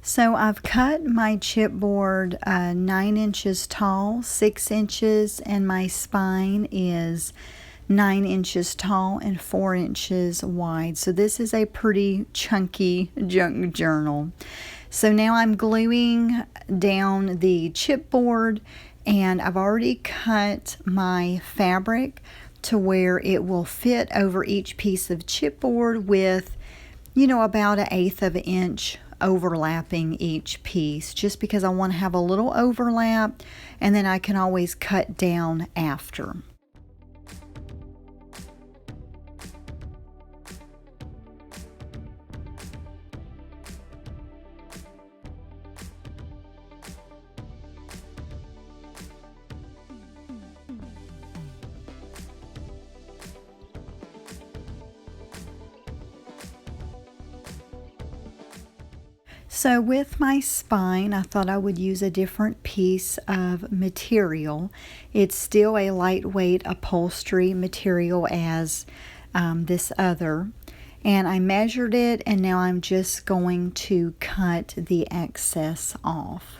So I've cut my chipboard 9 inches tall, 6 inches, and my spine is 9 inches tall and 4 inches wide. So this is a pretty chunky junk journal. So now I'm gluing down the chipboard, and I've already cut my fabric to where it will fit over each piece of chipboard with, about 1/8 of an inch overlapping each piece, just because I want to have a little overlap, and then I can always cut down after. So with my spine, I thought I would use a different piece of material. It's still a lightweight upholstery material as this other. And I measured it, and now I'm just going to cut the excess off.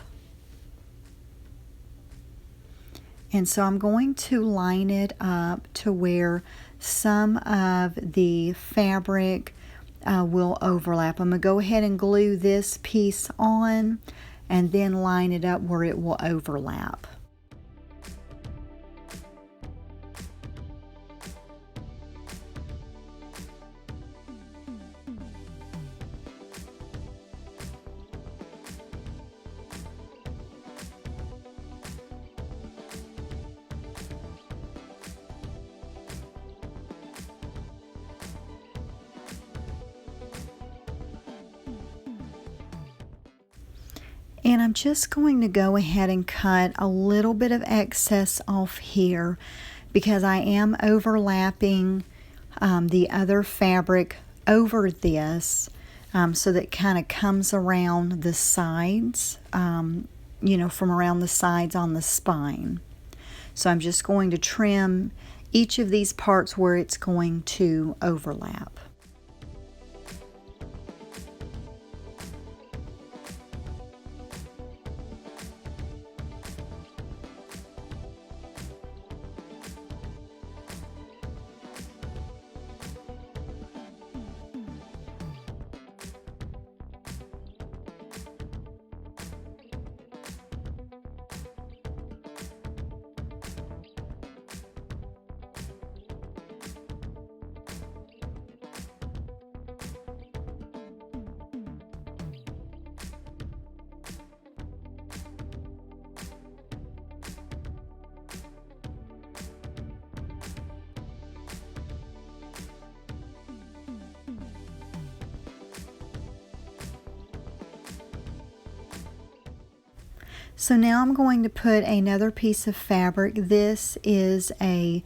And so I'm going to line it up to where some of the fabric will overlap. I'm going to go ahead and glue this piece on and then line it up where it will overlap. And I'm just going to go ahead and cut a little bit of excess off here because I am overlapping the other fabric over this, so that kind of comes around the sides, from around the sides on the spine. So I'm just going to trim each of these parts where it's going to overlap. So now I'm going to put another piece of fabric. This is a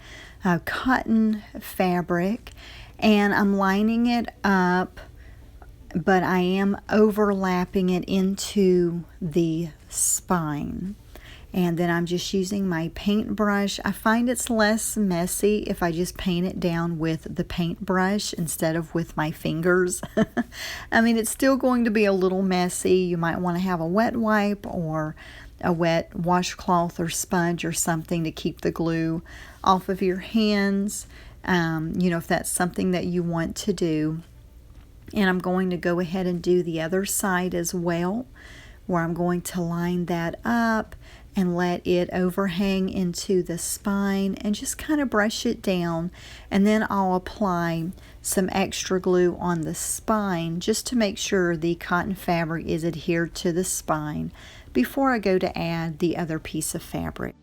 cotton fabric, and I'm lining it up, but I am overlapping it into the spine. And then I'm just using my paintbrush. I find it's less messy if I just paint it down with the paintbrush instead of with my fingers. I mean, it's still going to be a little messy. You might want to have a wet wipe or a wet washcloth or sponge or something to keep the glue off of your hands, if that's something that you want to do. And I'm going to go ahead and do the other side as well, where I'm going to line that up and let it overhang into the spine and just kind of brush it down. And then I'll apply some extra glue on the spine just to make sure the cotton fabric is adhered to the spine before I go to add the other piece of fabric.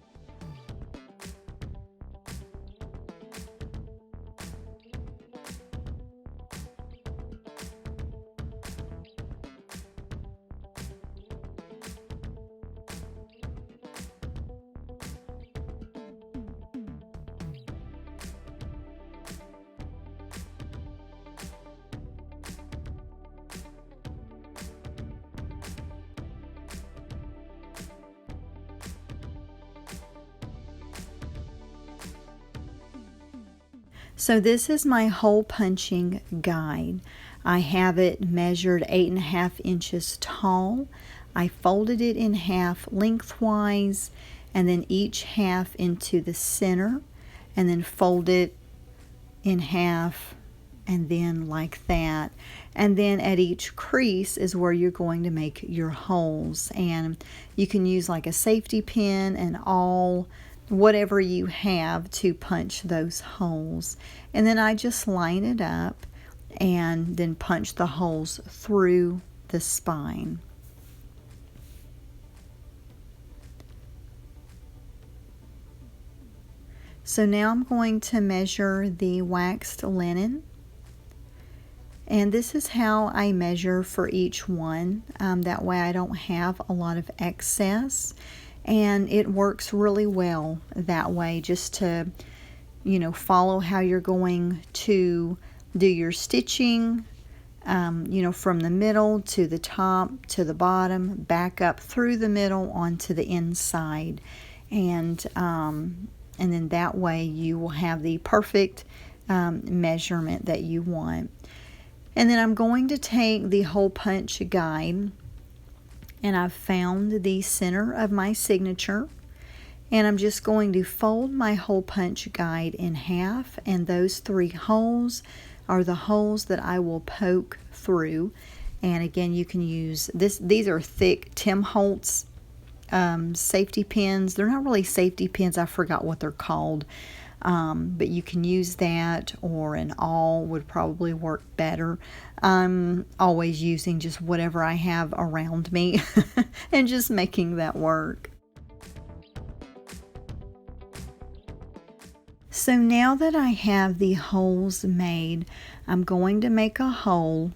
So this is my hole punching guide. I have it measured 8.5 inches tall. I folded it in half lengthwise, and then each half into the center, and then fold it in half, and then like that. And then at each crease is where you're going to make your holes, and you can use like a safety pin and all, whatever you have to punch those holes. And then I just line it up and then punch the holes through the spine. So now I'm going to measure the waxed linen. And this is how I measure for each one. That way I don't have a lot of excess. And it works really well that way, just to, follow how you're going to do your stitching, from the middle to the top to the bottom, back up through the middle onto the inside. And then that way you will have the perfect measurement that you want. And then I'm going to take the hole punch guide, and I've found the center of my signature, and I'm just going to fold my hole punch guide in half, and those 3 holes are the holes that I will poke through. And again, you can use this. These are thick Tim Holtz safety pins. They're not really safety pins, I forgot what they're called. But you can use that, or an awl would probably work better. I'm always using just whatever I have around me and just making that work. So now that I have the holes made, I'm going to make a hole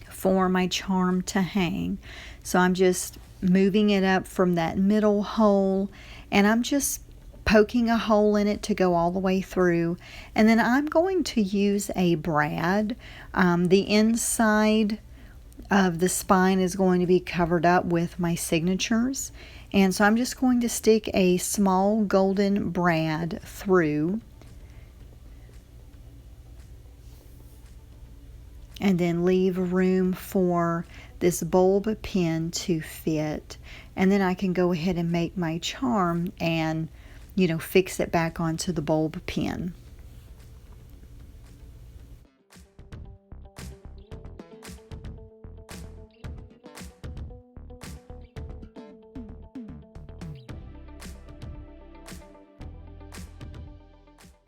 for my charm to hang. So I'm just moving it up from that middle hole, and I'm just poking a hole in it to go all the way through. And then I'm going to use a brad. The inside of the spine is going to be covered up with my signatures, and so I'm just going to stick a small golden brad through, and then leave room for this bulb pin to fit. And then I can go ahead and make my charm and fix it back onto the bulb pin.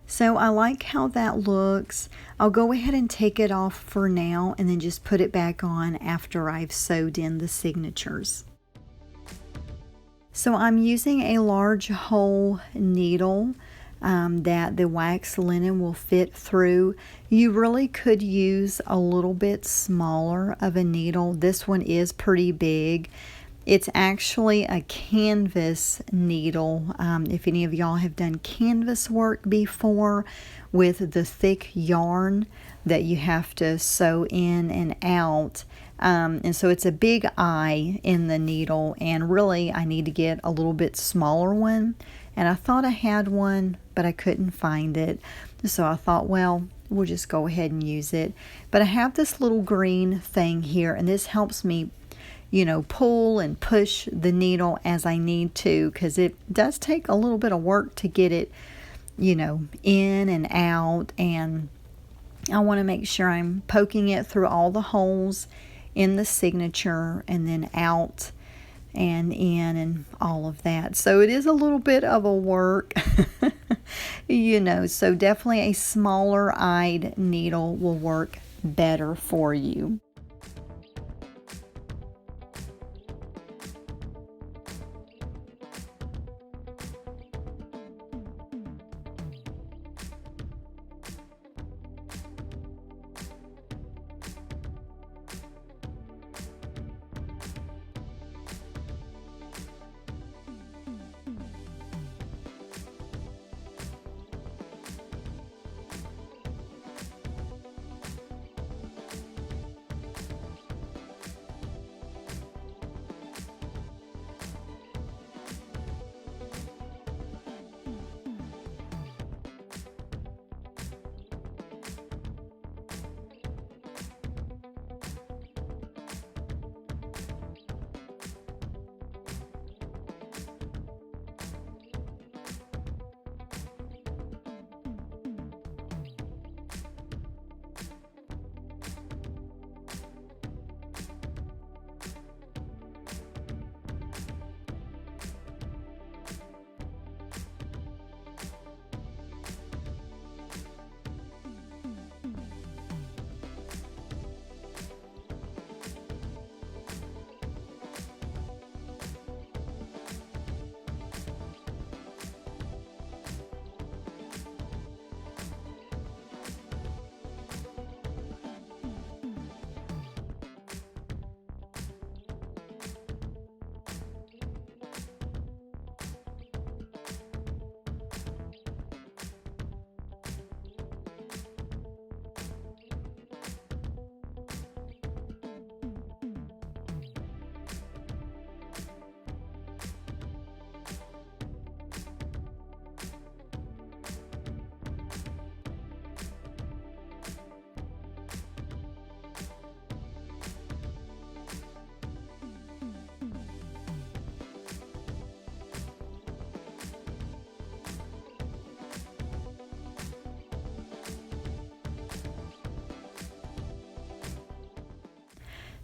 So I like how that looks. I'll go ahead and take it off for now, and then just put it back on after I've sewed in the signatures. So I'm using a large hole needle that the wax linen will fit through. You really could use a little bit smaller of a needle. This one is pretty big. It's actually a canvas needle. If any of y'all have done canvas work before with the thick yarn that you have to sew in and out. And so it's a big eye in the needle, and really I need to get a little bit smaller one. And I thought I had one, but I couldn't find it. So I thought, well, we'll just go ahead and use it. But I have this little green thing here, and this helps me pull and push the needle as I need to, because it does take a little bit of work to get it, in and out. And I want to make sure I'm poking it through all the holes in the signature, and then out and in and all of that. So it is a little bit of a work, so definitely a smaller eyed needle will work better for you.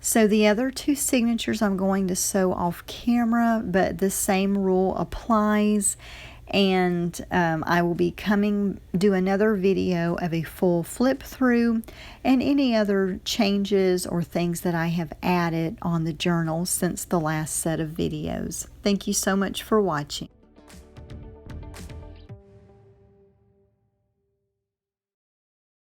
So the other two signatures I'm going to sew off camera, but the same rule applies. And I will be do another video of a full flip through and any other changes or things that I have added on the journal since the last set of videos. Thank you so much for watching.